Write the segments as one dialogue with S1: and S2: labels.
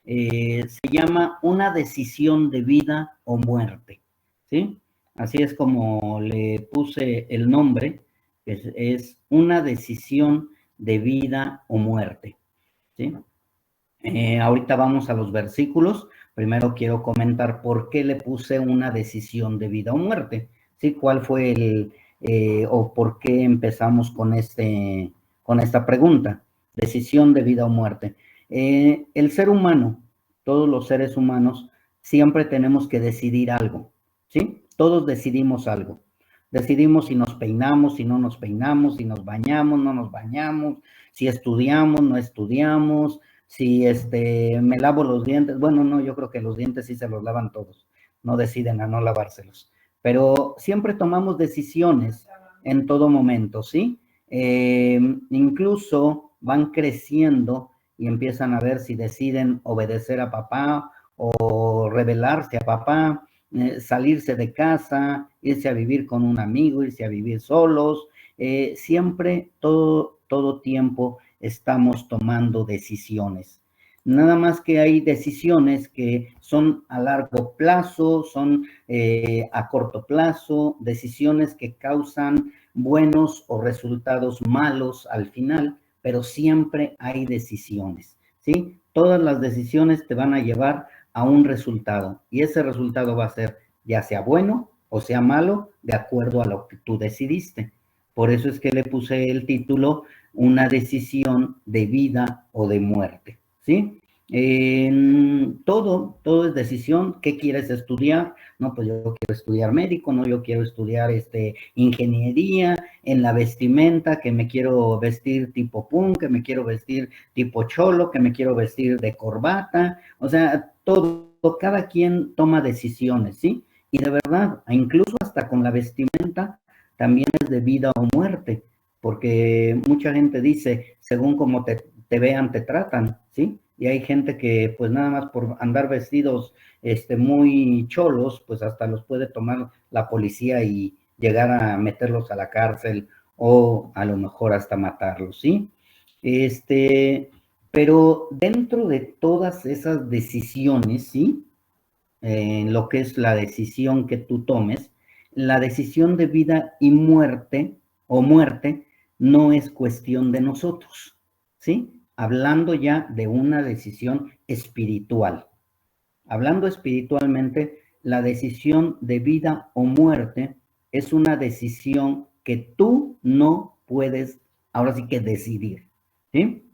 S1: se llama una decisión de vida o muerte, ¿sí? Así es como le puse el nombre, es una decisión de vida o muerte, ¿sí? Ahorita vamos a los versículos. Primero quiero comentar por qué le puse una decisión de vida o muerte, ¿sí? ¿Cuál fue o por qué empezamos con esta pregunta? Decisión de vida o muerte. El ser humano, todos los seres humanos, siempre tenemos que decidir algo, ¿sí? Todos decidimos algo. Decidimos si nos peinamos, si no nos peinamos, si nos bañamos, no nos bañamos, si estudiamos, no estudiamos, si me lavo los dientes. Bueno, no, yo creo que los dientes sí se los lavan todos, no deciden a no lavárselos, pero siempre tomamos decisiones en todo momento, ¿sí? Incluso van creciendo y empiezan a ver si deciden obedecer a papá o rebelarse a papá, salirse de casa, irse a vivir con un amigo, irse a vivir solos. Siempre, todo tiempo estamos tomando decisiones. Nada más que hay decisiones que son a largo plazo, son a corto plazo, decisiones que causan buenos o resultados malos al final, pero siempre hay decisiones, ¿sí? Todas las decisiones te van a llevar a un resultado y ese resultado va a ser ya sea bueno o sea malo, de acuerdo a lo que tú decidiste. Por eso es que le puse el título una decisión de vida o de muerte, ¿sí? Todo es decisión. ¿Qué quieres estudiar? No, pues yo quiero estudiar médico, no, yo quiero estudiar ingeniería en la vestimenta, que me quiero vestir tipo punk, que me quiero vestir tipo cholo, que me quiero vestir de corbata. O sea, cada quien toma decisiones, ¿sí? Y de verdad, incluso hasta con la vestimenta, también es de vida o muerte, porque mucha gente dice, según como te vean, te tratan, ¿sí? Y hay gente que, pues nada más por andar vestidos muy cholos, pues hasta los puede tomar la policía y llegar a meterlos a la cárcel o a lo mejor hasta matarlos, ¿sí? Pero dentro de todas esas decisiones, ¿sí? En lo que es la decisión que tú tomes, la decisión de vida y muerte o muerte no es cuestión de nosotros, ¿sí? Hablando ya de una decisión espiritual. Hablando espiritualmente, la decisión de vida o muerte es una decisión que tú no puedes, ahora sí que decidir, ¿sí?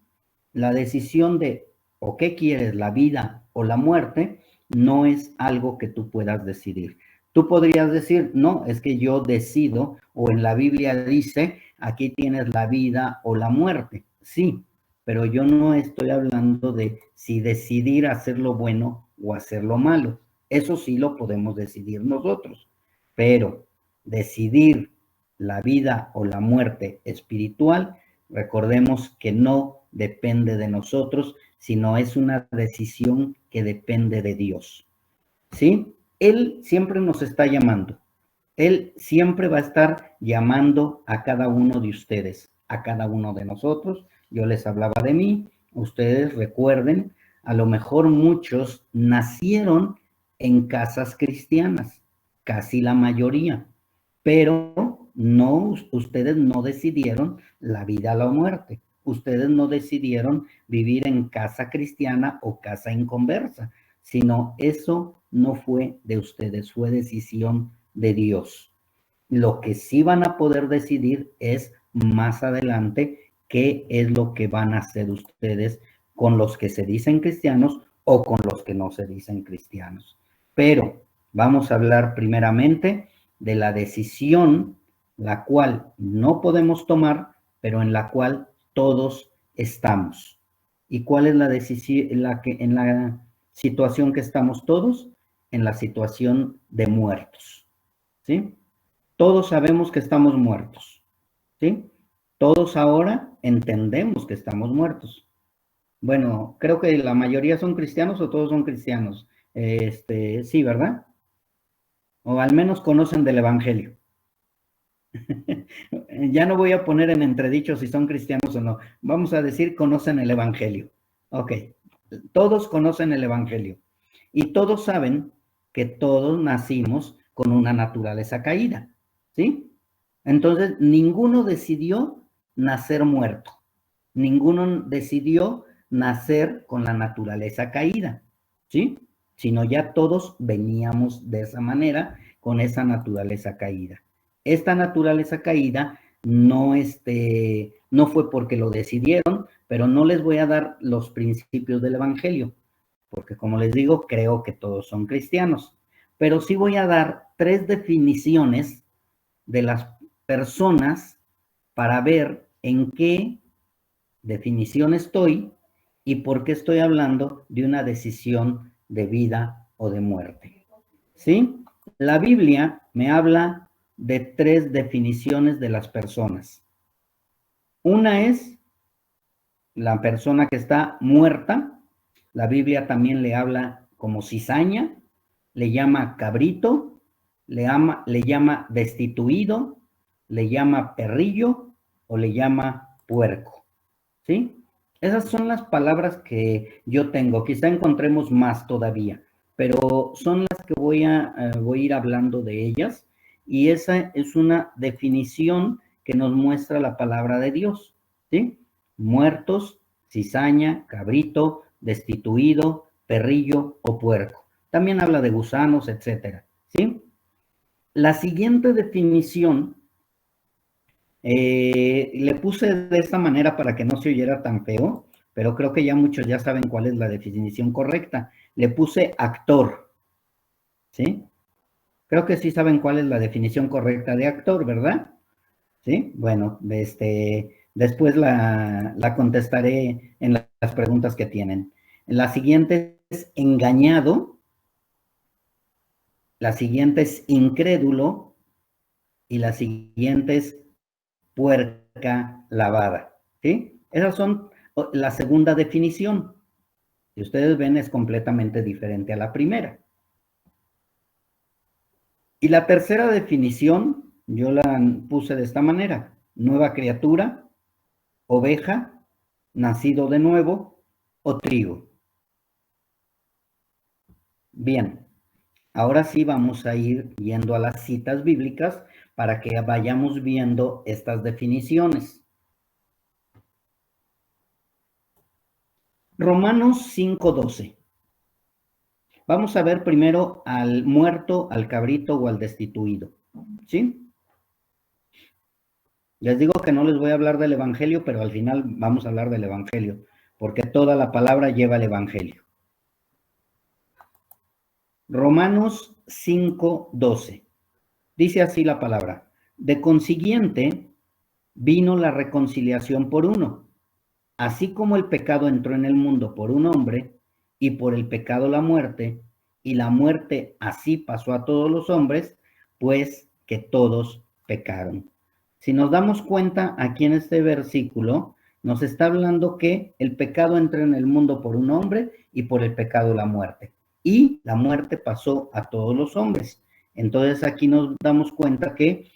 S1: La decisión de o qué quieres, la vida o la muerte, no es algo que tú puedas decidir. Tú podrías decir, no, es que yo decido, o en la Biblia dice, aquí tienes la vida o la muerte. Sí, pero yo no estoy hablando de si decidir hacer lo bueno o hacer lo malo. Eso sí lo podemos decidir nosotros, pero decidir la vida o la muerte espiritual, recordemos que no depende de nosotros, sino es una decisión que depende de Dios, ¿sí? Él siempre nos está llamando. Él siempre va a estar llamando a cada uno de ustedes, a cada uno de nosotros. Yo les hablaba de mí, ustedes recuerden, a lo mejor muchos nacieron en casas cristianas, casi la mayoría, pero no, ustedes no decidieron la vida o la muerte. Ustedes no decidieron vivir en casa cristiana o casa inconversa, sino eso no fue de ustedes, fue decisión de Dios. Lo que sí van a poder decidir es más adelante qué es lo que van a hacer ustedes con los que se dicen cristianos o con los que no se dicen cristianos. Pero vamos a hablar primeramente de la decisión, la cual no podemos tomar, pero en la cual todos estamos. ¿Y cuál es la decisión en la situación que estamos todos? En la situación de muertos, ¿sí? Todos sabemos que estamos muertos, ¿sí? Todos ahora entendemos que estamos muertos. Bueno, creo que la mayoría son cristianos o todos son cristianos. Sí, ¿verdad? O al menos conocen del Evangelio. Ya no voy a poner en entredicho si son cristianos o no. Vamos a decir conocen el Evangelio. Ok. Todos conocen el Evangelio y todos saben que todos nacimos con una naturaleza caída, ¿sí? Entonces, ninguno decidió nacer muerto, ninguno decidió nacer con la naturaleza caída, ¿sí? Sino ya todos veníamos de esa manera, con esa naturaleza caída. Esta naturaleza caída no fue porque lo decidieron, pero no les voy a dar los principios del Evangelio, porque como les digo, creo que todos son cristianos, pero sí voy a dar 3 definiciones de las personas para ver en qué definición estoy y por qué estoy hablando de una decisión de vida o de muerte. ¿Sí? La Biblia me habla de 3 definiciones de las personas. Una es la persona que está muerta. La Biblia también le habla como cizaña, le llama cabrito, le llama destituido, le llama perrillo o le llama puerco. ¿Sí? Esas son las palabras que yo tengo. Quizá encontremos más todavía, pero son las que voy a ir hablando de ellas, y esa es una definición que nos muestra la palabra de Dios, ¿sí? Muertos, cizaña, cabrito, destituido, perrillo o puerco. También habla de gusanos, etcétera, ¿sí? La siguiente definición le puse de esta manera para que no se oyera tan feo, pero creo que ya muchos ya saben cuál es la definición correcta. Le puse actor, ¿sí? Creo que sí saben cuál es la definición correcta de actor, ¿verdad? ¿Sí? Bueno, después la contestaré en las preguntas que tienen. La siguiente es engañado, la siguiente es incrédulo y la siguiente es puerca lavada, ¿sí? Esas son la segunda definición. Si ustedes ven, es completamente diferente a la primera. Y la tercera definición, yo la puse de esta manera: nueva criatura, oveja, nacido de nuevo o trigo. Bien, ahora sí vamos a ir yendo a las citas bíblicas para que vayamos viendo estas definiciones. Romanos 5:12. Vamos a ver primero al muerto, al cabrito o al destituido, ¿sí? Les digo que no les voy a hablar del Evangelio, pero al final vamos a hablar del Evangelio, porque toda la palabra lleva el Evangelio. Romanos 5:12. Dice así la palabra: de consiguiente, vino la reconciliación por uno, así como el pecado entró en el mundo por un hombre, y por el pecado la muerte, y la muerte así pasó a todos los hombres, pues que todos pecaron. Si nos damos cuenta, aquí en este versículo nos está hablando que el pecado entró en el mundo por un hombre y por el pecado la muerte. Y la muerte pasó a todos los hombres. Entonces aquí nos damos cuenta que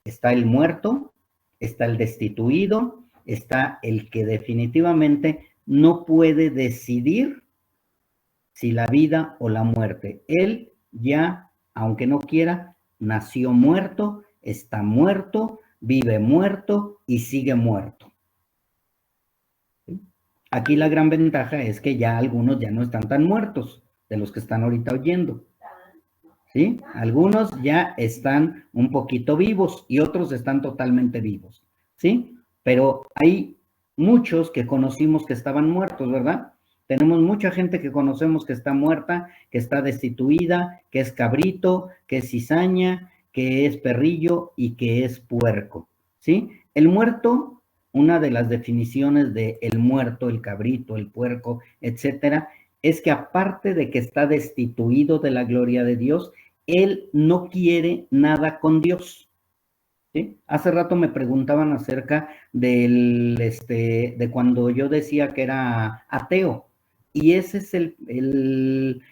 S1: está el muerto, está el destituido, está el que definitivamente no puede decidir si la vida o la muerte. Él ya, aunque no quiera, nació muerto, está muerto, vive muerto y sigue muerto. Aquí la gran ventaja es que ya algunos ya no están tan muertos, de los que están ahorita oyendo. ¿Sí? Algunos ya están un poquito vivos y otros están totalmente vivos, ¿sí? Pero hay muchos que conocimos que estaban muertos, ¿verdad? Tenemos mucha gente que conocemos que está muerta, que está destituida, que es cabrito, que es cizaña, que es perrillo y que es puerco, ¿sí? El muerto, una de las definiciones de el muerto, el cabrito, el puerco, etcétera, es que aparte de que está destituido de la gloria de Dios, él no quiere nada con Dios. ¿Sí? Hace rato me preguntaban acerca de cuando yo decía que era ateo, y ese es el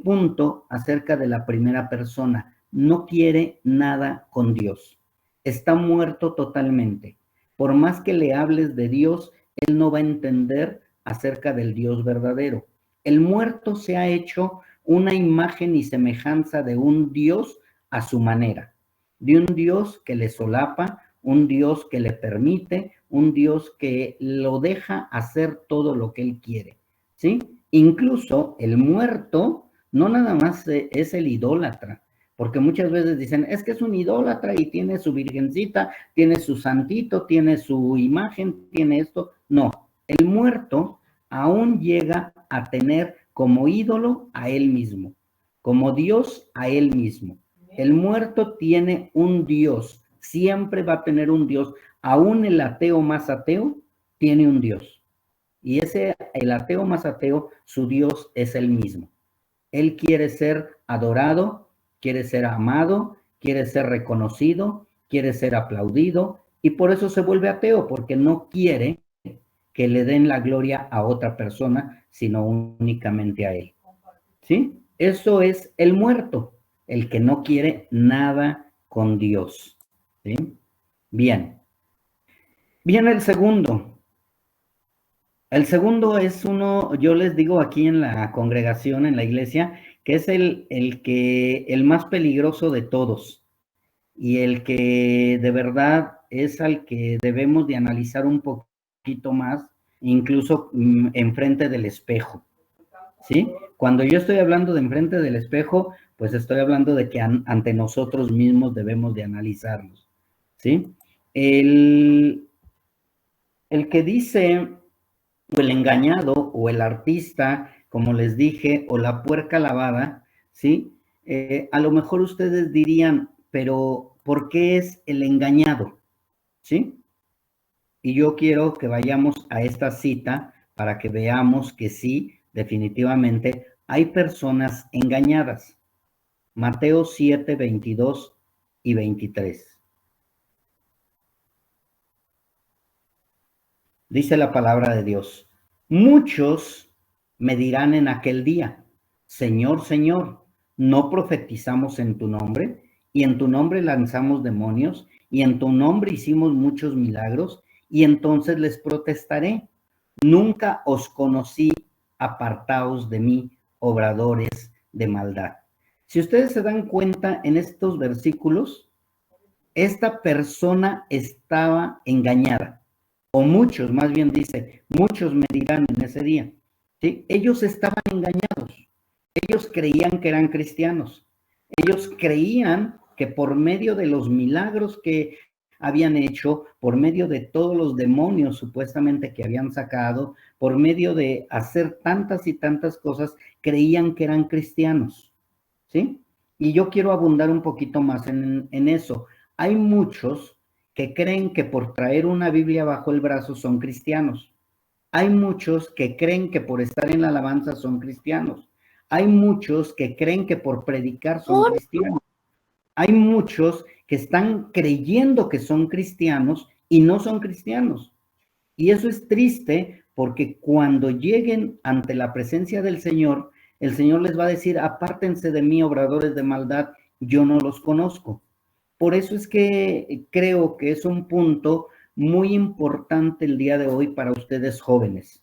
S1: punto acerca de la primera persona. No quiere nada con Dios. Está muerto totalmente. Por más que le hables de Dios, él no va a entender acerca del Dios verdadero. El muerto se ha hecho una imagen y semejanza de un Dios a su manera, de un Dios que le solapa, un Dios que le permite, un Dios que lo deja hacer todo lo que él quiere, ¿sí? Incluso el muerto no nada más es el idólatra, porque muchas veces dicen, es que es un idólatra y tiene su virgencita, tiene su santito, tiene su imagen, tiene esto. No, el muerto aún llega a tener como ídolo a él mismo, como Dios a él mismo. El muerto tiene un Dios, siempre va a tener un Dios. Aún el ateo más ateo tiene un Dios. Y el ateo más ateo, su Dios es él mismo. Él quiere ser adorado, quiere ser amado, quiere ser reconocido, quiere ser aplaudido, y por eso se vuelve ateo, porque no quiere que le den la gloria a otra persona, sino únicamente a él. ¿Sí? Eso es el muerto, el que no quiere nada con Dios. ¿Sí? Bien. Viene el segundo. El segundo es uno, yo les digo aquí en la congregación, en la iglesia, que es el más peligroso de todos y el que de verdad es al que debemos de analizar un poquito más, incluso enfrente del espejo, ¿sí? Cuando yo estoy hablando de enfrente del espejo, pues estoy hablando de que ante nosotros mismos debemos de analizarnos, ¿sí? El, el que dice, o el engañado, o el artista, como les dije, o la puerca lavada, ¿sí? A lo mejor ustedes dirían, pero ¿por qué es el engañado? ¿Sí? Y yo quiero que vayamos a esta cita para que veamos que sí, definitivamente, hay personas engañadas. Mateo 7, 22 y 23. Dice la palabra de Dios, muchos me dirán en aquel día, Señor, Señor, ¿no profetizamos en tu nombre? Y en tu nombre lanzamos demonios, y en tu nombre hicimos muchos milagros, y entonces les protestaré, nunca os conocí, apartaos de mí, obradores de maldad. Si ustedes se dan cuenta en estos versículos, esta persona estaba engañada, o muchos, más bien dice, muchos me dirán en ese día, ¿sí? Ellos estaban engañados, ellos creían que eran cristianos, ellos creían que por medio de los milagros que habían hecho, por medio de todos los demonios supuestamente que habían sacado, por medio de hacer tantas y tantas cosas, creían que eran cristianos, ¿sí? Y yo quiero abundar un poquito más en eso. Hay muchos que creen que por traer una Biblia bajo el brazo son cristianos. Hay muchos que creen que por estar en la alabanza son cristianos. Hay muchos que creen que por predicar son cristianos. Hay muchos que están creyendo que son cristianos y no son cristianos. Y eso es triste porque cuando lleguen ante la presencia del Señor, el Señor les va a decir, apártense de mí, obradores de maldad, yo no los conozco. Por eso es que creo que es un punto muy importante el día de hoy para ustedes jóvenes.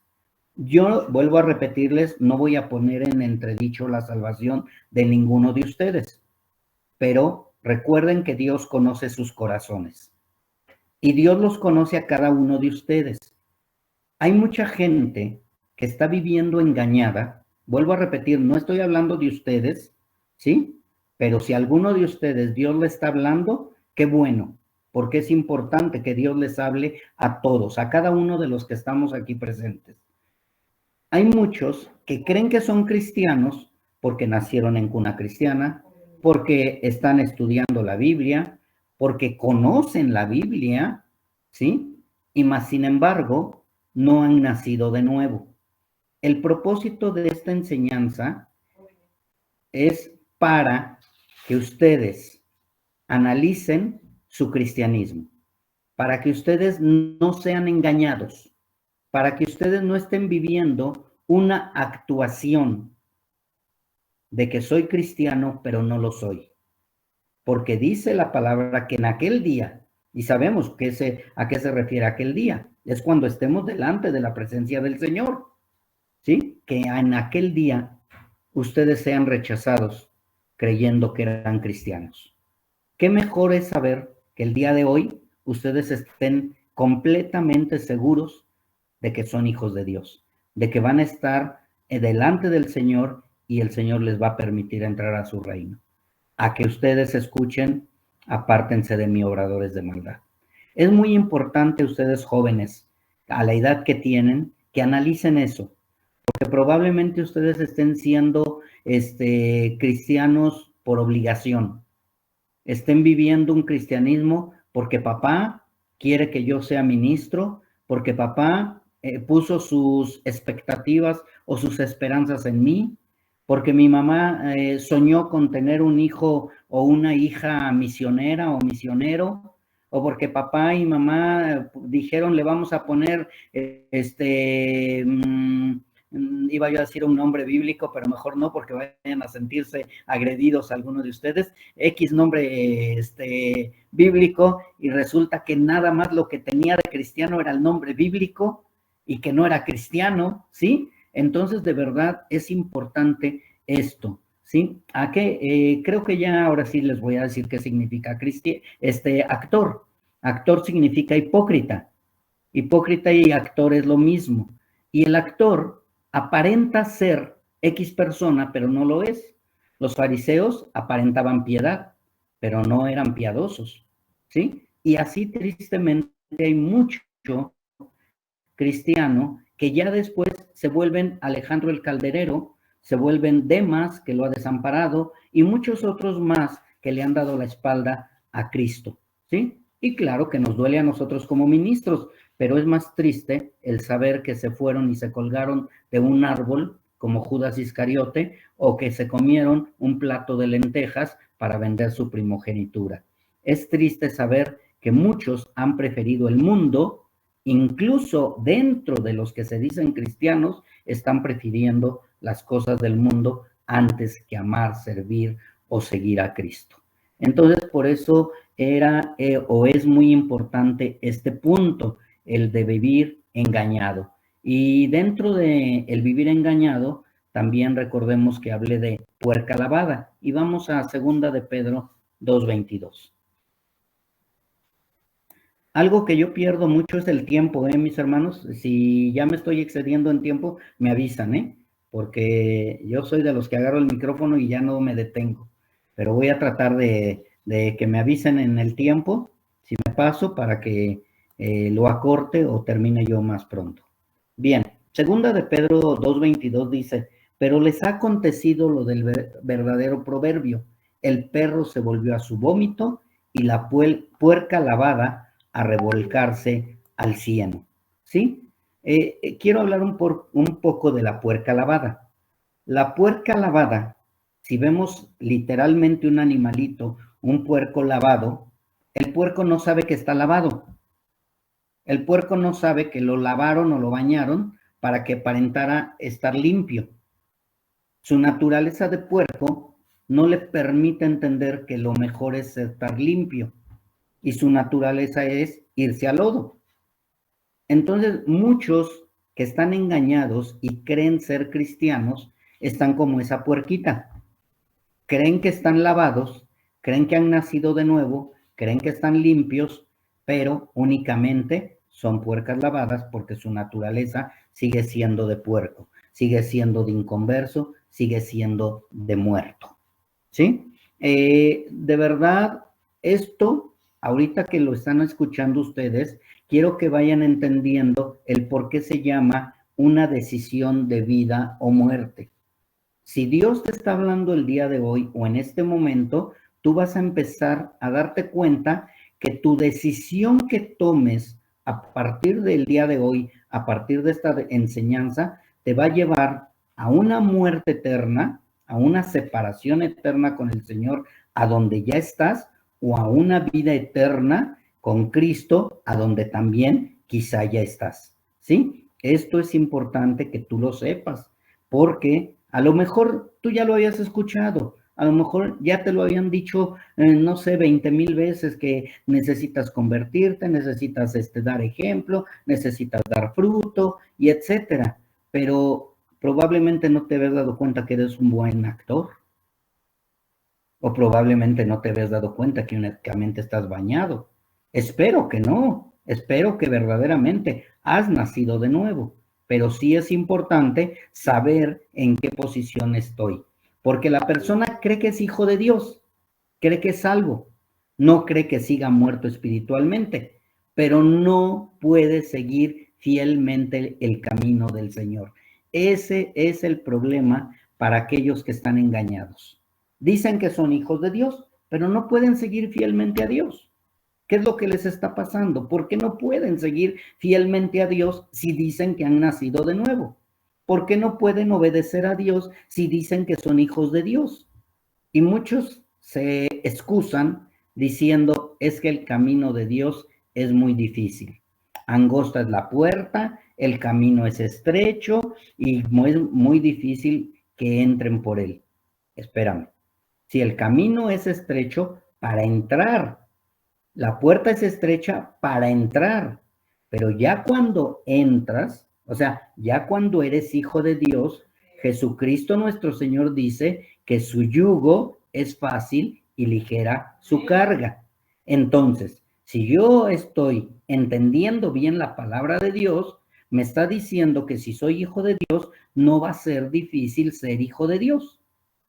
S1: Yo vuelvo a repetirles, no voy a poner en entredicho la salvación de ninguno de ustedes, pero recuerden que Dios conoce sus corazones y Dios los conoce a cada uno de ustedes. Hay mucha gente que está viviendo engañada. Vuelvo a repetir, no estoy hablando de ustedes, ¿sí? Pero si alguno de ustedes Dios le está hablando, qué bueno, porque es importante que Dios les hable a todos, a cada uno de los que estamos aquí presentes. Hay muchos que creen que son cristianos porque nacieron en cuna cristiana, porque están estudiando la Biblia, porque conocen la Biblia, ¿sí? Y más sin embargo, no han nacido de nuevo. El propósito de esta enseñanza es para que ustedes analicen su cristianismo, para que ustedes no sean engañados, para que ustedes no estén viviendo una actuación de que soy cristiano, pero no lo soy. Porque dice la palabra que en aquel día, y sabemos a qué se refiere aquel día, es cuando estemos delante de la presencia del Señor, ¿sí? que en aquel día ustedes sean rechazados creyendo que eran cristianos. ¿Qué mejor es saber que el día de hoy ustedes estén completamente seguros de que son hijos de Dios, de que van a estar delante del Señor y el Señor les va a permitir entrar a su reino? A que ustedes escuchen, apártense de mí, obradores de maldad. Es muy importante ustedes jóvenes, a la edad que tienen, que analicen eso, porque probablemente ustedes estén siendo cristianos por obligación, estén viviendo un cristianismo porque papá quiere que yo sea ministro, porque papá puso sus expectativas o sus esperanzas en mí, porque mi mamá soñó con tener un hijo o una hija misionera o misionero, o porque papá y mamá dijeron le vamos a poner iba yo a decir un nombre bíblico, pero mejor no, porque vayan a sentirse agredidos algunos de ustedes, X nombre bíblico, y resulta que nada más lo que tenía de cristiano era el nombre bíblico y que no era cristiano, ¿sí? Entonces, de verdad, es importante esto, ¿sí? ¿A qué? Creo que ya ahora sí les voy a decir qué significa actor. Actor significa hipócrita. Hipócrita y actor es lo mismo. Y el actor aparenta ser X persona, pero no lo es. Los fariseos aparentaban piedad, pero no eran piadosos, ¿sí? Y así tristemente hay mucho cristiano que ya después se vuelven Alejandro el Calderero, se vuelven Demas, que lo ha desamparado, y muchos otros más que le han dado la espalda a Cristo, ¿sí? Y claro que nos duele a nosotros como ministros, pero es más triste el saber que se fueron y se colgaron de un árbol como Judas Iscariote, o que se comieron un plato de lentejas para vender su primogenitura. Es triste saber que muchos han preferido el mundo, incluso dentro de los que se dicen cristianos, están prefiriendo las cosas del mundo antes que amar, servir o seguir a Cristo. Entonces, por eso era o es muy importante este punto, el de vivir engañado. Y dentro de el vivir engañado, también recordemos que hablé de puerca lavada. Y vamos a 2 de Pedro 2:22. Algo que yo pierdo mucho es el tiempo, mis hermanos. Si ya me estoy excediendo en tiempo, me avisan, porque yo soy de los que agarro el micrófono y ya no me detengo. Pero voy a tratar de que me avisen en el tiempo, si me paso, para que lo acorte o termine yo más pronto. Bien, 2 de Pedro 2:22 dice, pero les ha acontecido lo del verdadero proverbio, el perro se volvió a su vómito y la puerca lavada a revolcarse al cieno, ¿sí? Quiero hablar un poco de la puerca lavada. La puerca lavada, si vemos literalmente un animalito, un puerco lavado, el puerco no sabe que está lavado. El puerco no sabe que lo lavaron o lo bañaron para que aparentara estar limpio. Su naturaleza de puerco no le permite entender que lo mejor es estar limpio. Y su naturaleza es irse al lodo. Entonces, muchos que están engañados y creen ser cristianos están como esa puerquita. Creen que están lavados, creen que han nacido de nuevo, creen que están limpios, pero únicamente son puercas lavadas porque su naturaleza sigue siendo de puerco, sigue siendo de inconverso, sigue siendo de muerto. ¿Sí? De verdad, esto, ahorita que lo están escuchando ustedes, quiero que vayan entendiendo el por qué se llama una decisión de vida o muerte. Si Dios te está hablando el día de hoy o en este momento, tú vas a empezar a darte cuenta que tu decisión que tomes a partir del día de hoy, a partir de esta enseñanza, te va a llevar a una muerte eterna, a una separación eterna con el Señor, a donde ya estás, o a una vida eterna con Cristo, a donde también quizá ya estás, ¿sí? Esto es importante que tú lo sepas, porque a lo mejor tú ya lo habías escuchado, a lo mejor ya te lo habían dicho, no sé, 20,000 veces que necesitas convertirte, necesitas dar ejemplo, necesitas dar fruto y etcétera. Pero probablemente no te habías dado cuenta que eres un buen actor, o probablemente no te habías dado cuenta que únicamente estás bañado. Espero que no, espero que verdaderamente has nacido de nuevo, pero sí es importante saber en qué posición estoy, porque la persona cree que es hijo de Dios, cree que es salvo, no cree que siga muerto espiritualmente, pero no puede seguir fielmente el camino del Señor. Ese es el problema para aquellos que están engañados. Dicen que son hijos de Dios, pero no pueden seguir fielmente a Dios. ¿Qué es lo que les está pasando? ¿Por qué no pueden seguir fielmente a Dios si dicen que han nacido de nuevo? ¿Por qué no pueden obedecer a Dios si dicen que son hijos de Dios? Y muchos se excusan diciendo, es que el camino de Dios es muy difícil. Angosta es la puerta, el camino es estrecho y muy difícil que entren por él. Espérame. Si el camino es estrecho para entrar, la puerta es estrecha para entrar, pero ya cuando entras, o sea, ya cuando eres hijo de Dios, Jesucristo nuestro Señor dice que su yugo es fácil y ligera su carga. Entonces, si yo estoy entendiendo bien la palabra de Dios, me está diciendo que si soy hijo de Dios, no va a ser difícil ser hijo de Dios,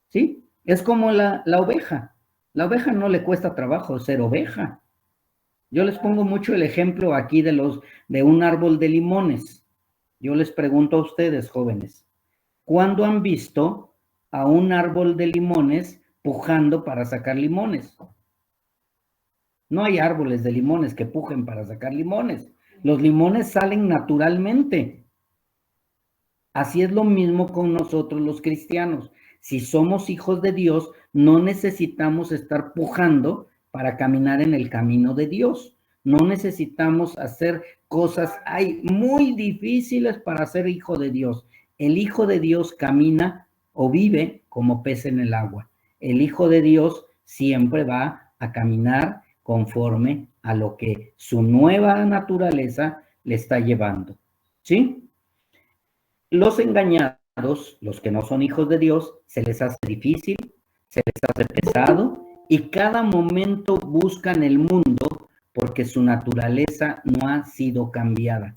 S1: ¿sí? Es como la oveja. La oveja no le cuesta trabajo ser oveja. Yo les pongo mucho el ejemplo aquí de un árbol de limones. Yo les pregunto a ustedes, jóvenes, ¿cuándo han visto a un árbol de limones pujando para sacar limones? No hay árboles de limones que pujen para sacar limones. Los limones salen naturalmente. Así es lo mismo con nosotros los cristianos. Si somos hijos de Dios, no necesitamos estar pujando para caminar en el camino de Dios. No necesitamos hacer cosas muy difíciles para ser hijo de Dios. El hijo de Dios camina o vive como pez en el agua. El hijo de Dios siempre va a caminar conforme a lo que su nueva naturaleza le está llevando. ¿Sí? Los engañados, los que no son hijos de Dios, se les hace difícil, se les hace pesado y cada momento buscan el mundo porque su naturaleza no ha sido cambiada.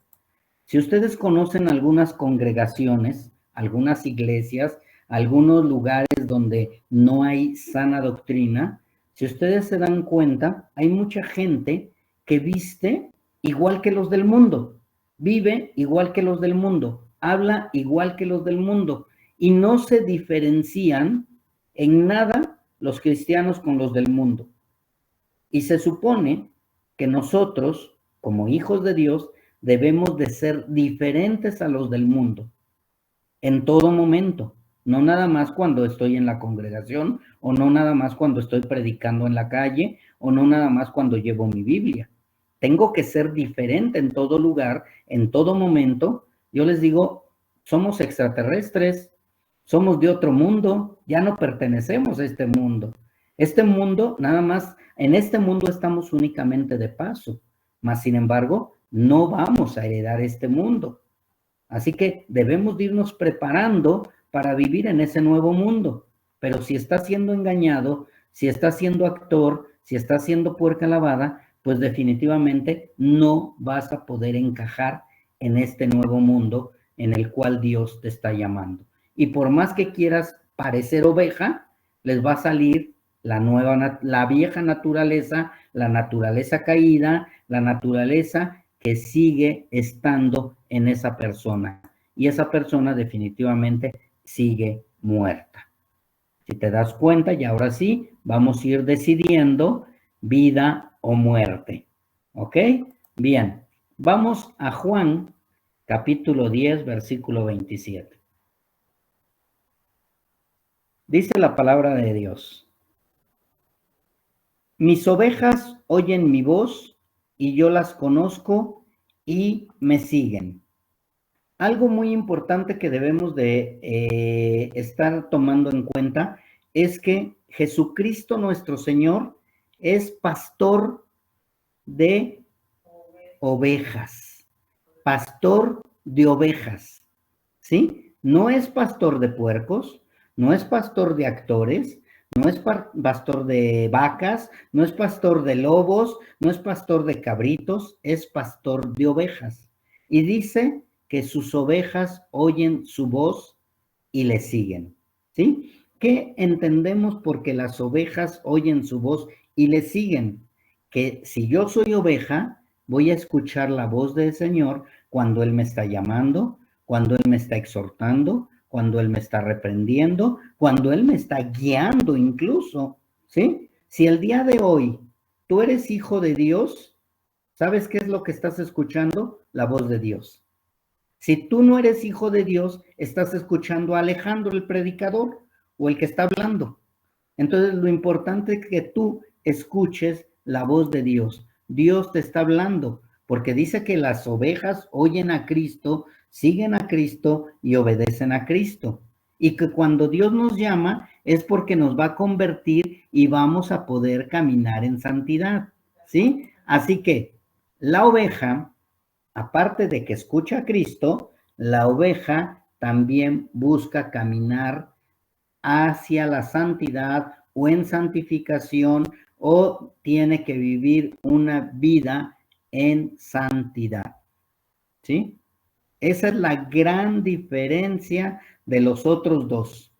S1: Si ustedes conocen algunas congregaciones, algunas iglesias, algunos lugares donde no hay sana doctrina, si ustedes se dan cuenta, hay mucha gente que viste igual que los del mundo, vive igual que los del mundo, habla igual que los del mundo y no se diferencian en nada los cristianos con los del mundo. Y se supone que nosotros, como hijos de Dios, debemos de ser diferentes a los del mundo en todo momento, no nada más cuando estoy en la congregación o no nada más cuando estoy predicando en la calle o no nada más cuando llevo mi Biblia. Tengo que ser diferente en todo lugar, en todo momento. Yo les digo, somos extraterrestres, somos de otro mundo, ya no pertenecemos a este mundo. Este mundo, nada más, en este mundo estamos únicamente de paso, mas sin embargo, no vamos a heredar este mundo. Así que debemos de irnos preparando para vivir en ese nuevo mundo. Pero si estás siendo engañado, si estás siendo actor, si estás siendo puerca lavada, pues definitivamente no vas a poder encajar en este nuevo mundo en el cual Dios te está llamando. Y por más que quieras parecer oveja, les va a salir la vieja naturaleza, la naturaleza caída, la naturaleza que sigue estando en esa persona. Y esa persona definitivamente sigue muerta. Si te das cuenta, y ahora sí, vamos a ir decidiendo vida o muerte. ¿Ok? Bien, vamos a Juan, capítulo 10, versículo 27. Dice la palabra de Dios: mis ovejas oyen mi voz y yo las conozco y me siguen. Algo muy importante que debemos de estar tomando en cuenta es que Jesucristo nuestro Señor es pastor de ovejas, pastor de ovejas, ¿sí? No es pastor de puercos, no es pastor de actores, no es pastor de vacas, no es pastor de lobos, no es pastor de cabritos, es pastor de ovejas. Y dice que sus ovejas oyen su voz y le siguen. ¿Sí? ¿Qué entendemos porque las ovejas oyen su voz y le siguen? Que si yo soy oveja, voy a escuchar la voz del Señor cuando Él me está llamando, cuando Él me está exhortando, cuando Él me está reprendiendo, cuando Él me está guiando incluso, ¿sí? Si el día de hoy tú eres hijo de Dios, ¿sabes qué es lo que estás escuchando? La voz de Dios. Si tú no eres hijo de Dios, estás escuchando a Alejandro, el predicador, o el que está hablando. Entonces, lo importante es que tú escuches la voz de Dios. Dios te está hablando, porque dice que las ovejas oyen a Cristo, siguen a Cristo y obedecen a Cristo. Y que cuando Dios nos llama es porque nos va a convertir y vamos a poder caminar en santidad. ¿Sí? Así que la oveja, aparte de que escucha a Cristo, la oveja también busca caminar hacia la santidad o en santificación o tiene que vivir una vida en santidad. ¿Sí? Esa es la gran diferencia de los otros dos.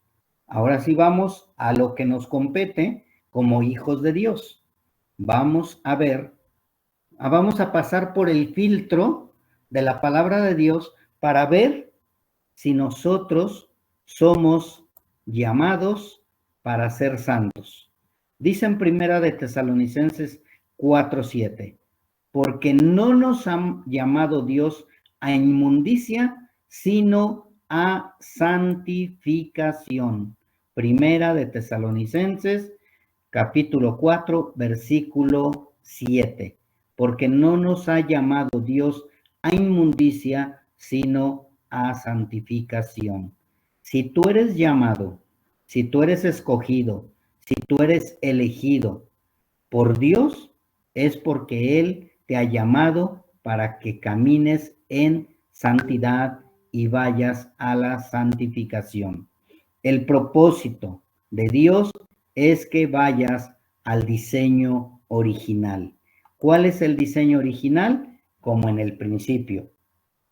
S1: Ahora sí vamos a lo que nos compete como hijos de Dios. Vamos a ver, vamos a pasar por el filtro de la palabra de Dios para ver si nosotros somos llamados para ser santos. Dice en Primera de Tesalonicenses 4:7, porque no nos ha llamado Dios a inmundicia, sino a santificación. Primera de Tesalonicenses, capítulo 4, versículo 7, porque no nos ha llamado Dios a inmundicia, sino a santificación. Si tú eres llamado, si tú eres escogido, si tú eres elegido por Dios, es porque Él te ha llamado para que camines en santidad y vayas a la santificación. El propósito de Dios es que vayas al diseño original. ¿Cuál es el diseño original? Como en el principio.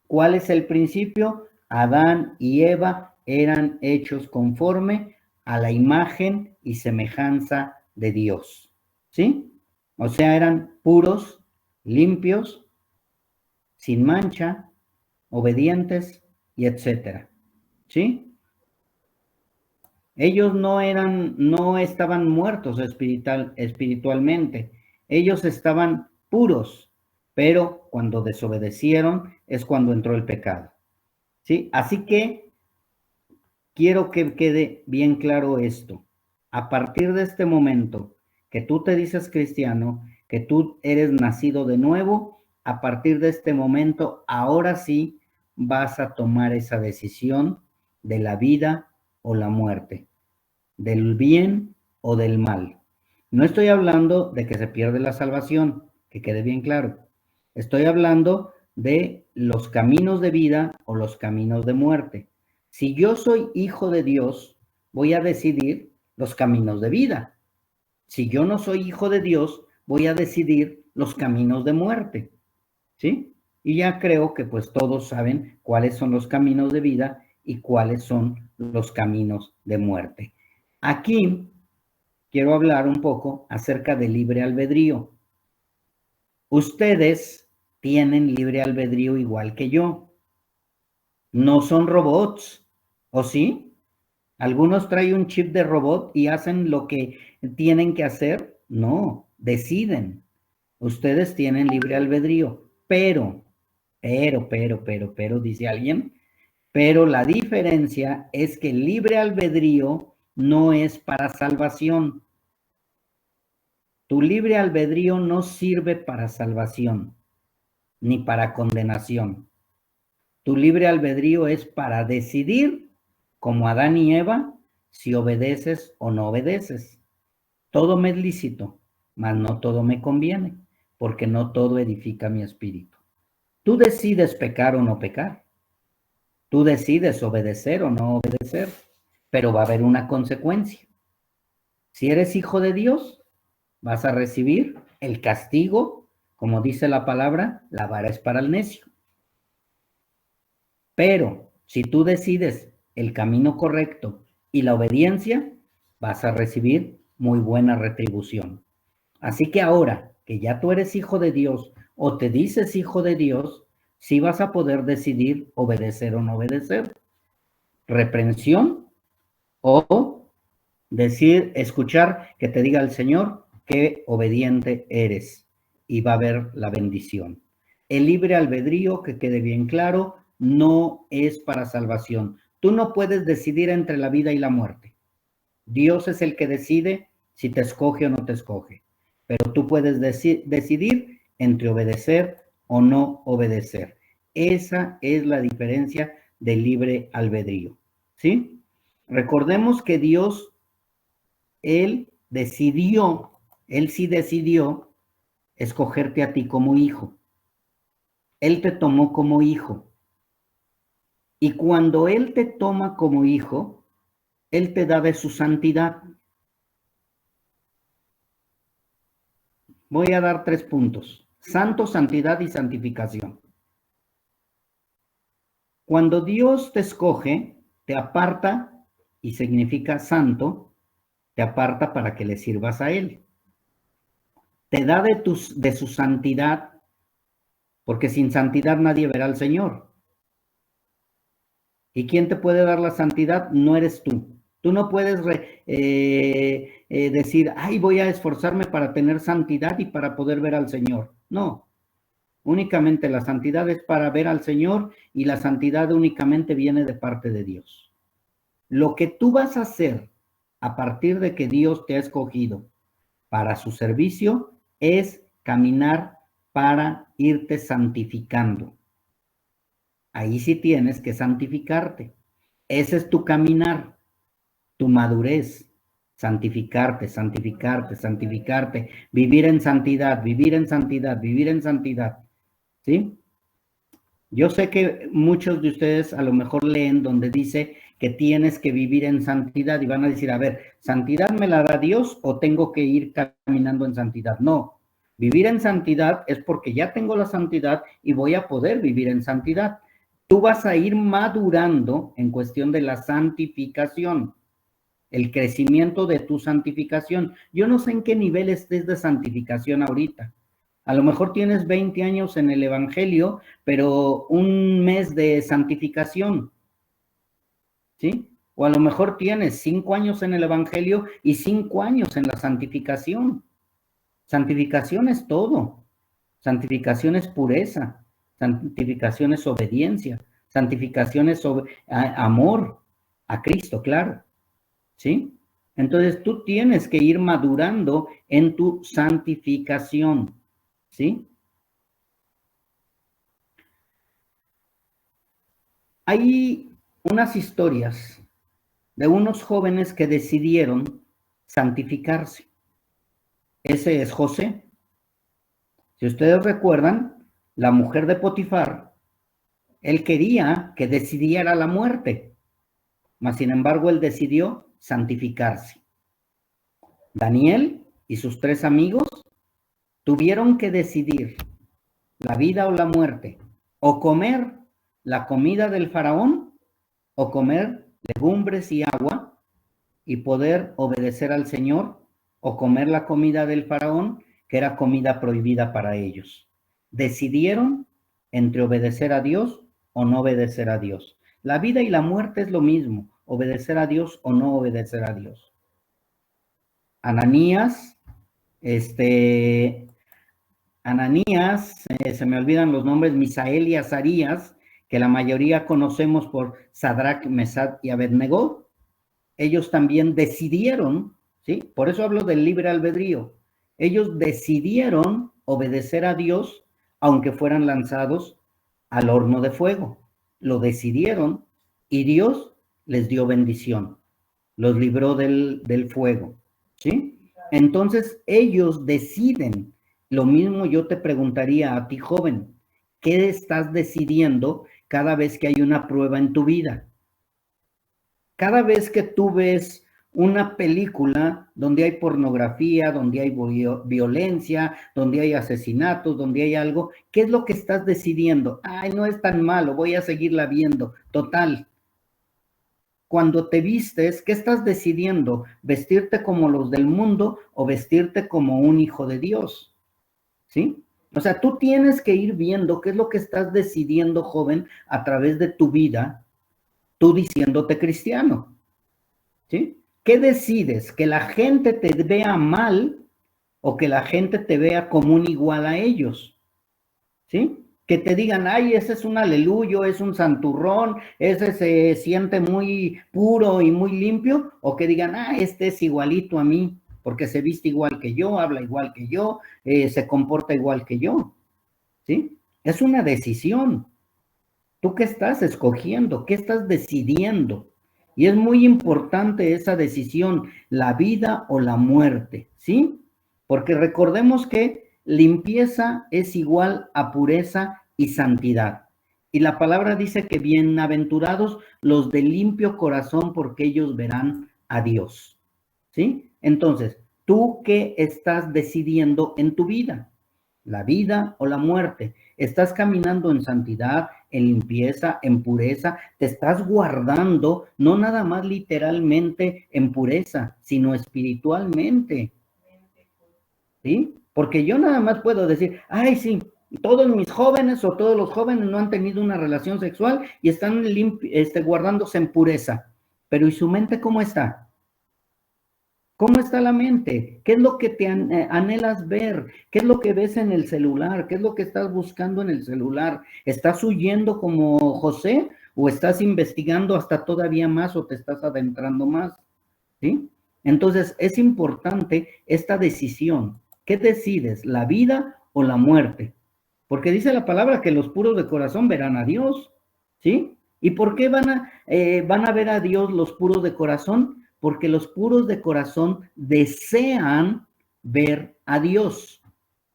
S1: ¿Cuál es el principio? Adán y Eva eran hechos conforme a la imagen y semejanza de Dios. ¿Sí? O sea, eran puros, limpios, sin mancha, obedientes y etcétera. ¿Sí? Ellos no estaban muertos espiritualmente. Ellos estaban puros, pero cuando desobedecieron es cuando entró el pecado. ¿Sí? Así que quiero que quede bien claro esto. A partir de este momento que tú te dices cristiano, que tú eres nacido de nuevo, a partir de este momento, ahora sí vas a tomar esa decisión de la vida o la muerte, del bien o del mal. No estoy hablando de que se pierde la salvación, que quede bien claro. Estoy hablando de los caminos de vida o los caminos de muerte. Si yo soy hijo de Dios, voy a decidir los caminos de vida. Si yo no soy hijo de Dios, voy a decidir los caminos de muerte. ¿Sí? Y ya creo que pues todos saben cuáles son los caminos de vida y cuáles son los caminos de muerte. Aquí quiero hablar un poco acerca del libre albedrío. Ustedes tienen libre albedrío igual que yo. No son robots, ¿o sí? Algunos traen un chip de robot y hacen lo que tienen que hacer. No, deciden. Ustedes tienen libre albedrío, pero, dice alguien, pero la diferencia es que el libre albedrío no es para salvación. Tu libre albedrío no sirve para salvación ni para condenación. Tu libre albedrío es para decidir, como Adán y Eva, si obedeces o no obedeces. Todo me es lícito, mas no todo me conviene, porque no todo edifica mi espíritu. Tú decides pecar o no pecar. Tú decides obedecer o no obedecer, pero va a haber una consecuencia. Si eres hijo de Dios, vas a recibir el castigo, como dice la palabra, la vara es para el necio. Pero si tú decides el camino correcto y la obediencia, vas a recibir muy buena retribución. Así que ahora que ya tú eres hijo de Dios o te dices hijo de Dios, sí vas a poder decidir obedecer o no obedecer. Reprensión o decir, escuchar que te diga el Señor qué obediente eres y va a haber la bendición. El libre albedrío, que quede bien claro, no es para salvación. Tú no puedes decidir entre la vida y la muerte. Dios es el que decide si te escoge o no te escoge. Pero tú puedes decidir entre obedecer o no obedecer. Esa es la diferencia del libre albedrío. ¿Sí? Recordemos que Dios, Él sí decidió escogerte a ti como hijo. Él te tomó como hijo. Y cuando Él te toma como hijo, Él te da de su santidad. Voy a dar 3 puntos. Santo, santidad y santificación. Cuando Dios te escoge, te aparta, y significa santo, te aparta para que le sirvas a Él. Te da de su santidad, porque sin santidad nadie verá al Señor. ¿Y quién te puede dar la santidad? No eres tú. Tú no puedes decir, ay, voy a esforzarme para tener santidad y para poder ver al Señor. No, únicamente la santidad es para ver al Señor y la santidad únicamente viene de parte de Dios. Lo que tú vas a hacer a partir de que Dios te ha escogido para su servicio es caminar para irte santificando. Ahí sí tienes que santificarte. Ese es tu caminar, tu madurez. Santificarte, santificarte, santificarte. Vivir en santidad, vivir en santidad, vivir en santidad. ¿Sí? Yo sé que muchos de ustedes a lo mejor leen donde dice que tienes que vivir en santidad y van a decir, a ver, ¿santidad me la da Dios o tengo que ir caminando en santidad? No, vivir en santidad es porque ya tengo la santidad y voy a poder vivir en santidad. Tú vas a ir madurando en cuestión de la santificación, el crecimiento de tu santificación. Yo no sé en qué nivel estés de santificación ahorita. A lo mejor tienes 20 años en el Evangelio, pero un mes de santificación, ¿sí? O a lo mejor tienes 5 años en el Evangelio y 5 años en la santificación. Santificación es todo. Santificación es pureza. Santificación es obediencia. Santificación es amor a Cristo, claro, ¿sí? Entonces tú tienes que ir madurando en tu santificación, ¿sí? Hay unas historias de unos jóvenes que decidieron santificarse. Ese es José. Si ustedes recuerdan, la mujer de Potifar, él quería que decidiera la muerte, mas sin embargo él decidió santificarse. Daniel y sus 3 amigos tuvieron que decidir la vida o la muerte, o comer la comida del faraón, o comer legumbres y agua y poder obedecer al Señor, o comer la comida del faraón, que era comida prohibida para ellos. Decidieron entre obedecer a Dios o no obedecer a Dios. La vida y la muerte es lo mismo, obedecer a Dios o no obedecer a Dios. Ananías, se me olvidan los nombres, Misael y Azarías, que la mayoría conocemos por Sadrach, Mesach y Abednego, ellos también decidieron, ¿sí? Por eso hablo del libre albedrío. Ellos decidieron obedecer a Dios, aunque fueran lanzados al horno de fuego. Lo decidieron y Dios les dio bendición, los libró del fuego, ¿sí? Entonces ellos deciden. Lo mismo yo te preguntaría a ti, joven, ¿qué estás decidiendo cada vez que hay una prueba en tu vida. Cada vez que tú ves una película donde hay pornografía, donde hay violencia, donde hay asesinatos, donde hay algo, ¿qué es lo que estás decidiendo? Ay, no es tan malo, voy a seguirla viendo. Total. Cuando te vistes, ¿qué estás decidiendo? ¿Vestirte como los del mundo o vestirte como un hijo de Dios? ¿Sí? O sea, tú tienes que ir viendo qué es lo que estás decidiendo, joven, a través de tu vida, tú diciéndote cristiano. ¿Sí? ¿Qué decides? ¿Que la gente te vea mal o que la gente te vea como un igual a ellos? ¿Sí? Que te digan, ay, ese es un aleluyo, es un santurrón, ese se siente muy puro y muy limpio, o que digan, ah, este es igualito a mí, porque se viste igual que yo, habla igual que yo, se comporta igual que yo. ¿Sí? Es una decisión. ¿Tú qué estás escogiendo? ¿Qué estás decidiendo? Y es muy importante esa decisión, la vida o la muerte, ¿sí? Porque recordemos que limpieza es igual a pureza y santidad. Y la palabra dice que bienaventurados los de limpio corazón, porque ellos verán a Dios, ¿sí? Entonces, ¿tú qué estás decidiendo en tu vida? ¿La vida o la muerte? ¿Estás caminando en santidad, en limpieza, en pureza? ¿Te estás guardando, no nada más literalmente en pureza, sino espiritualmente? ¿Sí? Porque yo nada más puedo decir, ay, sí, todos mis jóvenes o todos los jóvenes no han tenido una relación sexual y están guardándose en pureza. Pero ¿y su mente cómo está? ¿Cómo está la mente? ¿Qué es lo que te anhelas ver? ¿Qué es lo que ves en el celular? ¿Qué es lo que estás buscando en el celular? ¿Estás huyendo como José o estás investigando hasta todavía más o te estás adentrando más? ¿Sí? Entonces es importante esta decisión. ¿Qué decides? ¿La vida o la muerte? Porque dice la palabra que los puros de corazón verán a Dios. ¿Sí? ¿Y por qué van a ver a Dios los puros de corazón? Porque los puros de corazón desean ver a Dios.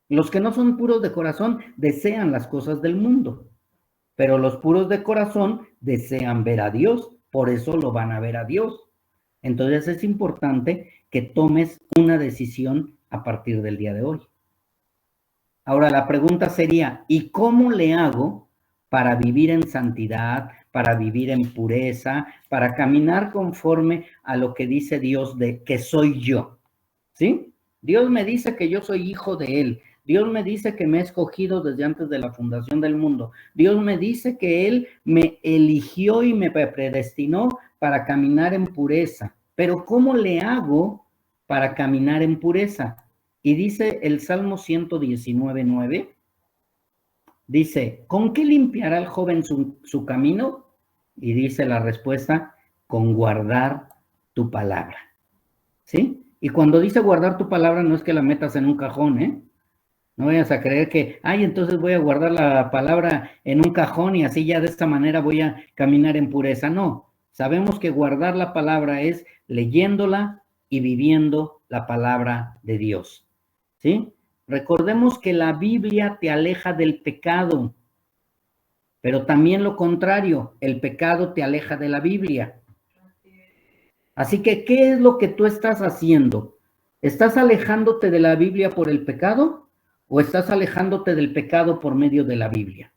S1: Los que no son puros de corazón desean las cosas del mundo, pero los puros de corazón desean ver a Dios, por eso lo van a ver a Dios. Entonces es importante que tomes una decisión a partir del día de hoy. Ahora la pregunta sería, ¿y cómo le hago para vivir en santidad, para vivir en pureza, para caminar conforme a lo que dice Dios de que soy yo? ¿Sí? Dios me dice que yo soy hijo de Él. Dios me dice que me ha escogido desde antes de la fundación del mundo. Dios me dice que Él me eligió y me predestinó para caminar en pureza. Pero ¿cómo le hago para caminar en pureza? Y dice el Salmo 119:9, dice, ¿con qué limpiará el joven su camino? Y dice la respuesta, con guardar tu palabra. ¿Sí? Y cuando dice guardar tu palabra, no es que la metas en un cajón, ¿eh? No vayas a creer que, ay, entonces voy a guardar la palabra en un cajón y así ya de esta manera voy a caminar en pureza. No, sabemos que guardar la palabra es leyéndola y viviendo la palabra de Dios. ¿Sí? Recordemos que la Biblia te aleja del pecado, pero también lo contrario, el pecado te aleja de la Biblia. Así que, ¿qué es lo que tú estás haciendo? ¿Estás alejándote de la Biblia por el pecado o estás alejándote del pecado por medio de la Biblia?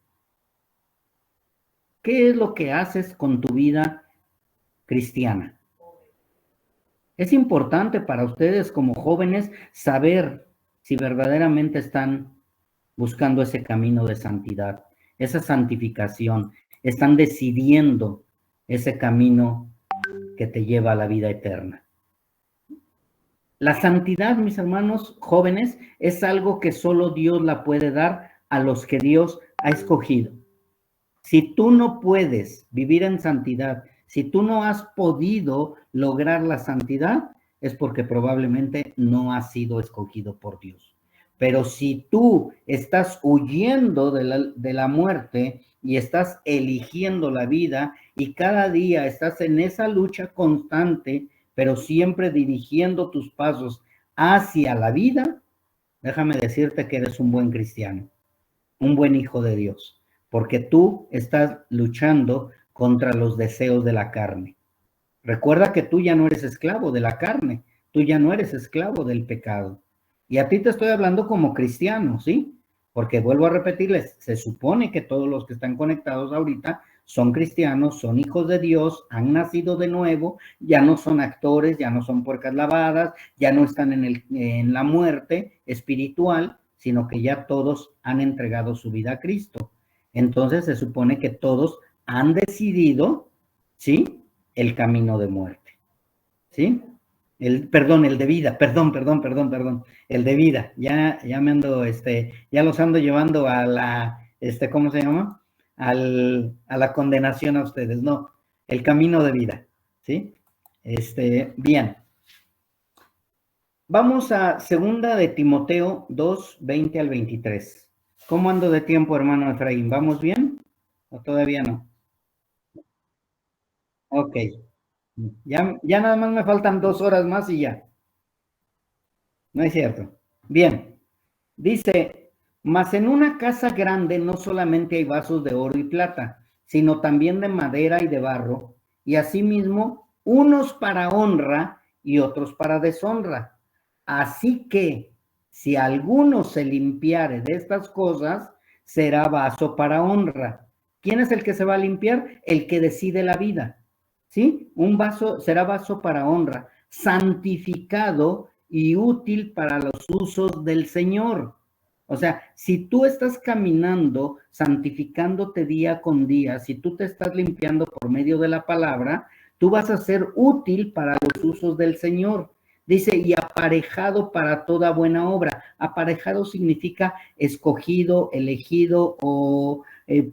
S1: ¿Qué es lo que haces con tu vida cristiana? Es importante para ustedes como jóvenes saber si verdaderamente están buscando ese camino de santidad, esa santificación, están decidiendo ese camino que te lleva a la vida eterna. La santidad, mis hermanos jóvenes, es algo que solo Dios la puede dar a los que Dios ha escogido. Si tú no puedes vivir en santidad, si tú no has podido lograr la santidad, es porque probablemente no has sido escogido por Dios. Pero si tú estás huyendo de la muerte y estás eligiendo la vida y cada día estás en esa lucha constante, pero siempre dirigiendo tus pasos hacia la vida, déjame decirte que eres un buen cristiano, un buen hijo de Dios. porque tú estás luchando contra los deseos de la carne. Recuerda que tú ya no eres esclavo de la carne, tú ya no eres esclavo del pecado. Y a ti te estoy hablando como cristiano, ¿sí? Porque vuelvo a repetirles, se supone que todos los que están conectados ahorita son cristianos, son hijos de Dios, han nacido de nuevo, ya no son actores, ya no son puercas lavadas, ya no están en la muerte espiritual, sino que ya todos han entregado su vida a Cristo. Entonces se supone que todos han decidido, ¿sí? El camino de muerte, ¿sí? Perdón, el de vida, perdón, el de vida, ya me ando, ya los ando llevando a la, ¿cómo se llama? A la condenación a ustedes, no, el camino de vida, ¿sí? Bien. Vamos a segunda de Timoteo 2, 20 al 23. ¿Cómo ando de tiempo, hermano Efraín? ¿Vamos bien? ¿O todavía no? Ok. Ya nada más me faltan 2 horas más y ya. No es cierto. Bien, dice, mas en una casa grande no solamente hay vasos de oro y plata, sino también de madera y de barro, y asimismo unos para honra y otros para deshonra. Así que si alguno se limpiare de estas cosas, será vaso para honra. ¿Quién es el que se va a limpiar? El que decide la vida. ¿Sí? Un vaso será vaso para honra, santificado y útil para los usos del Señor. O sea, si tú estás caminando, santificándote día con día, si tú te estás limpiando por medio de la palabra, tú vas a ser útil para los usos del Señor. Dice, y aparejado para toda buena obra. Aparejado significa escogido, elegido o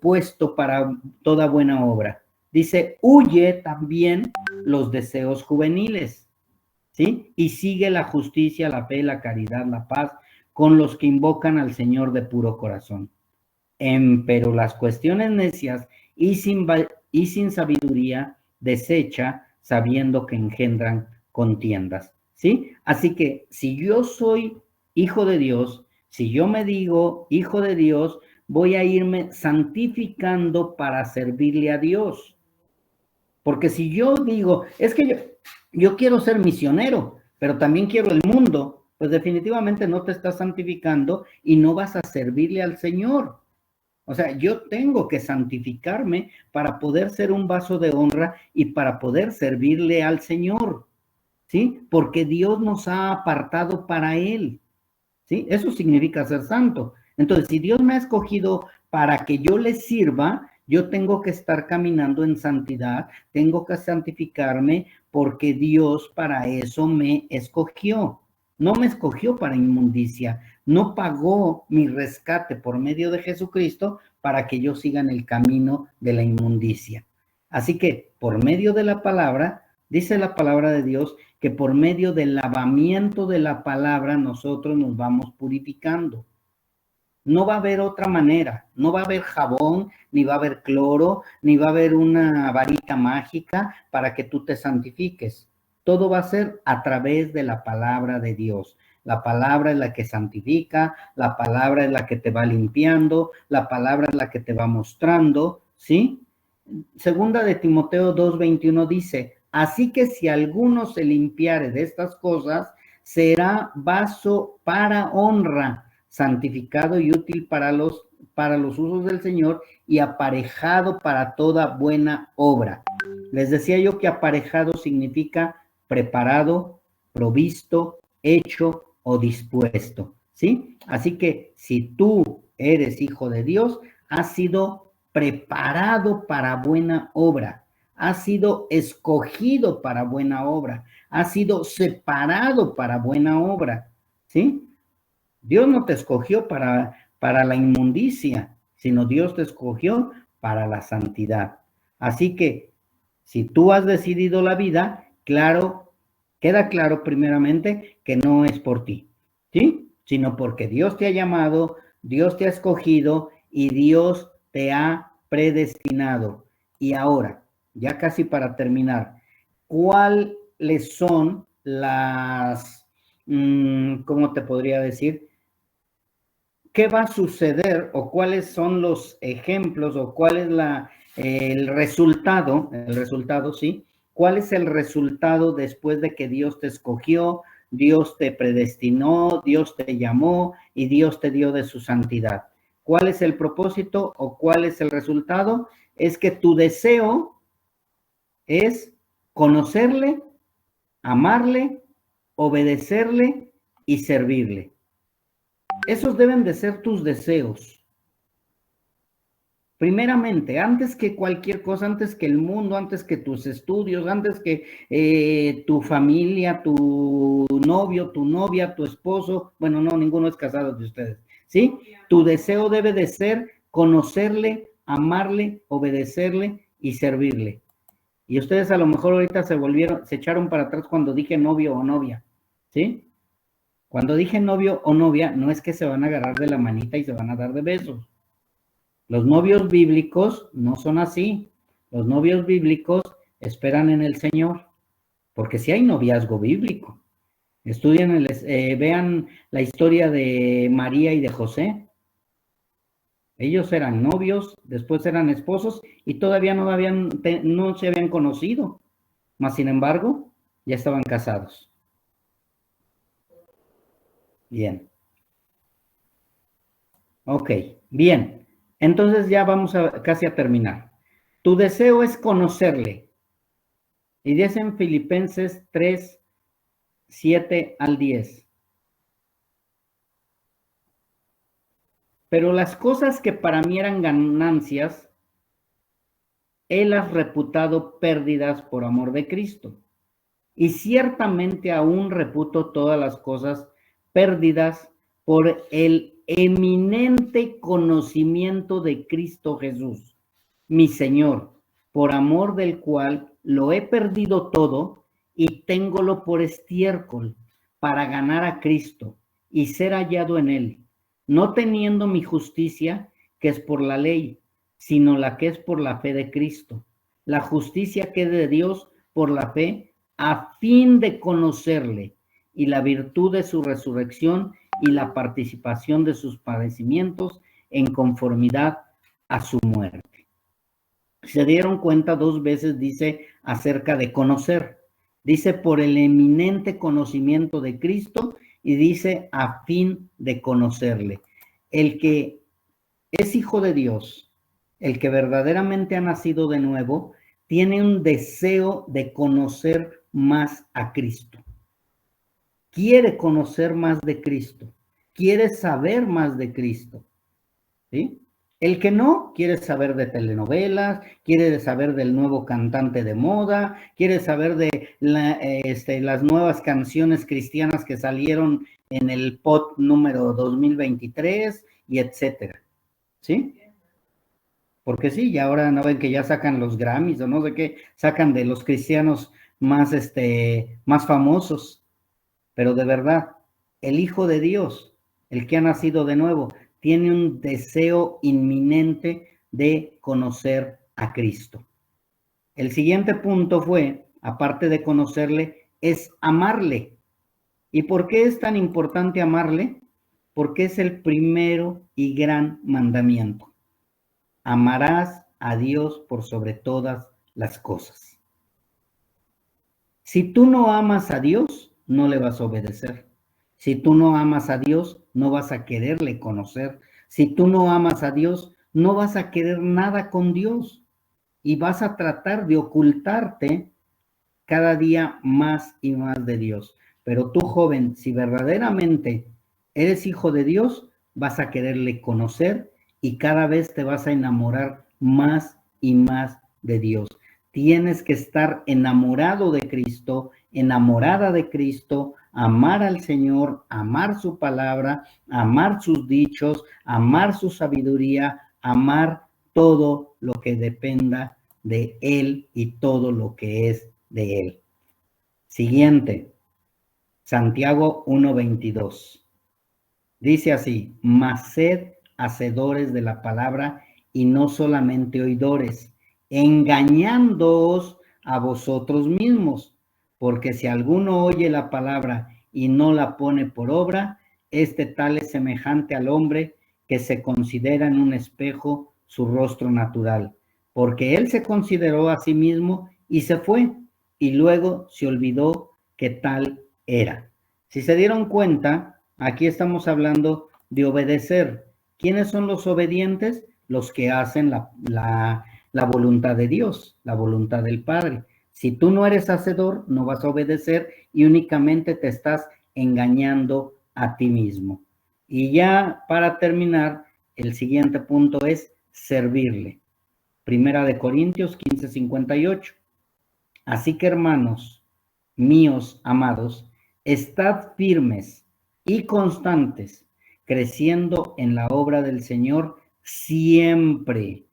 S1: puesto para toda buena obra. Dice, huye también los deseos juveniles, ¿sí? Y sigue la justicia, la fe, la caridad, la paz, con los que invocan al Señor de puro corazón. Pero las cuestiones necias y sin sabiduría desecha, sabiendo que engendran contiendas, ¿sí? Así que si yo soy hijo de Dios, si yo me digo hijo de Dios, voy a irme santificando para servirle a Dios. Porque si yo digo, es que yo quiero ser misionero, pero también quiero el mundo, pues definitivamente no te estás santificando y no vas a servirle al Señor. O sea, yo tengo que santificarme para poder ser un vaso de honra y para poder servirle al Señor, ¿sí? Porque Dios nos ha apartado para Él, ¿sí? Eso significa ser santo. Entonces, si Dios me ha escogido para que yo le sirva, yo tengo que estar caminando en santidad, tengo que santificarme porque Dios para eso me escogió. No me escogió para inmundicia, no pagó mi rescate por medio de Jesucristo para que yo siga en el camino de la inmundicia. Así que por medio de la palabra, dice la palabra de Dios, que por medio del lavamiento de la palabra nosotros nos vamos purificando. No va a haber otra manera, no va a haber jabón, ni va a haber cloro, ni va a haber una varita mágica para que tú te santifiques. Todo va a ser a través de la palabra de Dios. La palabra es la que santifica, la palabra es la que te va limpiando, la palabra es la que te va mostrando, ¿sí? Segunda de Timoteo 2:21 dice, así que si alguno se limpiare de estas cosas, será vaso para honra, santificado y útil para los usos del Señor y aparejado para toda buena obra. Les decía yo que aparejado significa preparado, provisto, hecho o dispuesto, ¿sí? Así que si tú eres hijo de Dios, has sido preparado para buena obra, has sido escogido para buena obra, has sido separado para buena obra, ¿sí? Dios no te escogió para la inmundicia, sino Dios te escogió para la santidad. Así que si tú has decidido la vida, claro, queda claro primeramente que no es por ti, ¿sí? Sino porque Dios te ha llamado, Dios te ha escogido y Dios te ha predestinado. Y ahora, ya casi para terminar, ¿cuáles son ¿cómo te podría decir? ¿qué va a suceder o cuáles son los ejemplos o cuál es el resultado, ¿sí? ¿Cuál es el resultado después de que Dios te escogió, Dios te predestinó, Dios te llamó y Dios te dio de su santidad? ¿Cuál es el propósito o cuál es el resultado? Es que tu deseo es conocerle, amarle, obedecerle y servirle. Esos deben de ser tus deseos. Primeramente, antes que cualquier cosa, antes que el mundo, antes que tus estudios, antes que tu familia, tu novio, tu novia, tu esposo, bueno, no, ninguno es casado de ustedes, ¿sí? Tu deseo debe de ser conocerle, amarle, obedecerle y servirle. Y ustedes a lo mejor ahorita se echaron para atrás cuando dije novio o novia, ¿sí? Cuando dije novio o novia, no es que se van a agarrar de la manita y se van a dar de besos. Los novios bíblicos no son así. Los novios bíblicos esperan en el Señor, porque si hay noviazgo bíblico. Estudien, vean la historia de María y de José. Ellos eran novios, después eran esposos y todavía no se habían conocido. Mas, sin embargo, ya estaban casados. Bien. Ok, bien. Entonces ya vamos casi a terminar. Tu deseo es conocerle. Y dice en Filipenses 3, 7 al 10. Pero las cosas que para mí eran ganancias, he las reputado pérdidas por amor de Cristo. Y ciertamente aún reputo todas las cosas pérdidas por el eminente conocimiento de Cristo Jesús, mi Señor, por amor del cual lo he perdido todo y téngolo por estiércol para ganar a Cristo y ser hallado en él, no teniendo mi justicia, que es por la ley, sino la que es por la fe de Cristo, la justicia que es de Dios por la fe, a fin de conocerle y la virtud de su resurrección y la participación de sus padecimientos en conformidad a su muerte. Se dieron cuenta, 2 veces dice acerca de conocer. Dice por el eminente conocimiento de Cristo y dice a fin de conocerle. El que es hijo de Dios, el que verdaderamente ha nacido de nuevo, tiene un deseo de conocer más a Cristo. Quiere conocer más de Cristo. Quiere saber más de Cristo. ¿Sí? El que no quiere saber de telenovelas, quiere saber del nuevo cantante de moda, quiere saber de las nuevas canciones cristianas que salieron en el POT número 2023 y etcétera. ¿Sí? Porque sí, y ahora no ven que ya sacan los Grammys o no sé qué, sacan de los cristianos más famosos. Pero de verdad, el Hijo de Dios, el que ha nacido de nuevo, tiene un deseo inminente de conocer a Cristo. El siguiente punto fue, aparte de conocerle, es amarle. ¿Y por qué es tan importante amarle? Porque es el primero y gran mandamiento. Amarás a Dios por sobre todas las cosas. Si tú no amas a Dios, no le vas a obedecer. Si tú no amas a Dios, no vas a quererle conocer. Si tú no amas a Dios, no vas a querer nada con Dios y vas a tratar de ocultarte cada día más y más de Dios. Pero tú, joven, si verdaderamente eres hijo de Dios, vas a quererle conocer y cada vez te vas a enamorar más y más de Dios. Tienes que estar enamorado de Cristo, enamorada de Cristo, amar al Señor, amar su palabra, amar sus dichos, amar su sabiduría, amar todo lo que dependa de Él y todo lo que es de Él. Siguiente, Santiago 1:22. Dice así, mas sed hacedores de la palabra y no solamente oidores, engañándoos a vosotros mismos, porque si alguno oye la palabra y no la pone por obra, este tal es semejante al hombre que se considera en un espejo su rostro natural, porque él se consideró a sí mismo y se fue, y luego se olvidó que tal era. Si se dieron cuenta, aquí estamos hablando de obedecer. ¿Quiénes son los obedientes? Los que hacen la voluntad de Dios, la voluntad del Padre. Si tú no eres hacedor, no vas a obedecer y únicamente te estás engañando a ti mismo. Y ya para terminar, el siguiente punto es servirle. Primera de Corintios 15:58. Así que, hermanos míos amados, estad firmes y constantes, creciendo en la obra del Señor siempre,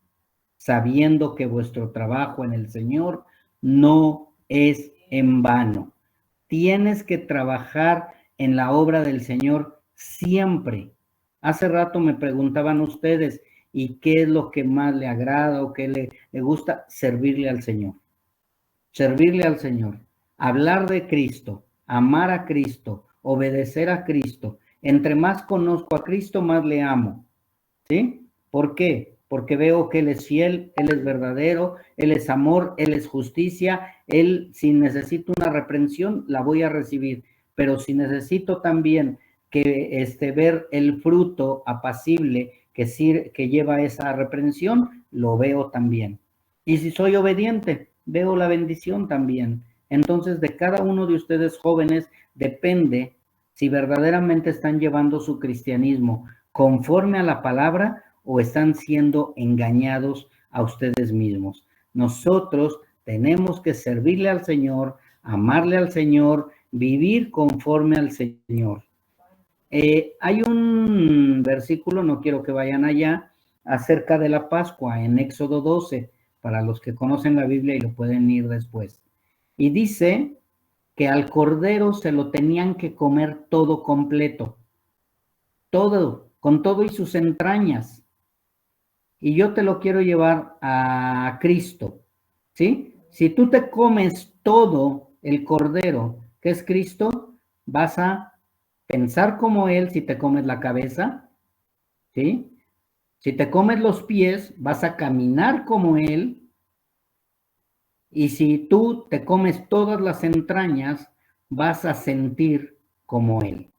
S1: sabiendo que vuestro trabajo en el Señor no es en vano. Tienes que trabajar en la obra del Señor siempre. Hace rato me preguntaban ustedes, ¿y qué es lo que más le agrada o qué le gusta? Servirle al Señor. Servirle al Señor. Hablar de Cristo, amar a Cristo, obedecer a Cristo. Entre más conozco a Cristo, más le amo. ¿Sí? ¿Por qué? Porque veo que Él es fiel, Él es verdadero, Él es amor, Él es justicia. Él, si necesito una reprensión, la voy a recibir. Pero si necesito también que ver el fruto apacible que lleva esa reprensión, lo veo también. Y si soy obediente, veo la bendición también. Entonces, de cada uno de ustedes jóvenes depende si verdaderamente están llevando su cristianismo conforme a la palabra o están siendo engañados a ustedes mismos. Nosotros tenemos que servirle al Señor, amarle al Señor, vivir conforme al Señor. Hay un versículo, no quiero que vayan allá, acerca de la Pascua en Éxodo 12, para los que conocen la Biblia y lo pueden ir después. Y dice que al cordero se lo tenían que comer todo completo, todo, con todo y sus entrañas. Y yo te lo quiero llevar a Cristo, ¿sí? Si tú te comes todo el cordero, que es Cristo, vas a pensar como Él si te comes la cabeza, ¿sí? Si te comes los pies, vas a caminar como Él. Y si tú te comes todas las entrañas, vas a sentir como Él,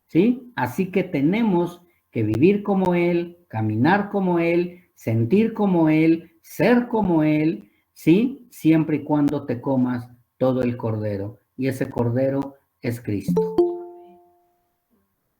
S1: ¿sí? Así que tenemos que vivir como Él, caminar como Él, sentir como Él, ser como Él, ¿sí? Siempre y cuando te comas todo el cordero. Y ese cordero es Cristo.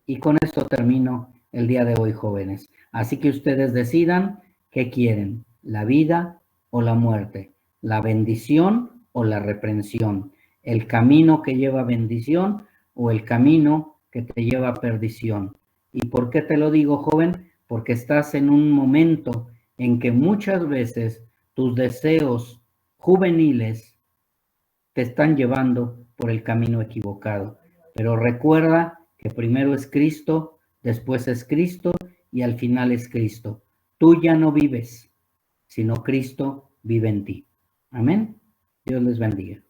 S1: Y con esto termino el día de hoy, jóvenes. Así que ustedes decidan qué quieren, la vida o la muerte, la bendición o la reprensión, el camino que lleva bendición o el camino que te lleva a perdición. ¿Y por qué te lo digo, joven? Porque estás en un momento en que muchas veces tus deseos juveniles te están llevando por el camino equivocado. Pero recuerda que primero es Cristo, después es Cristo y al final es Cristo. Tú ya no vives, sino Cristo vive en ti. Amén. Dios les bendiga.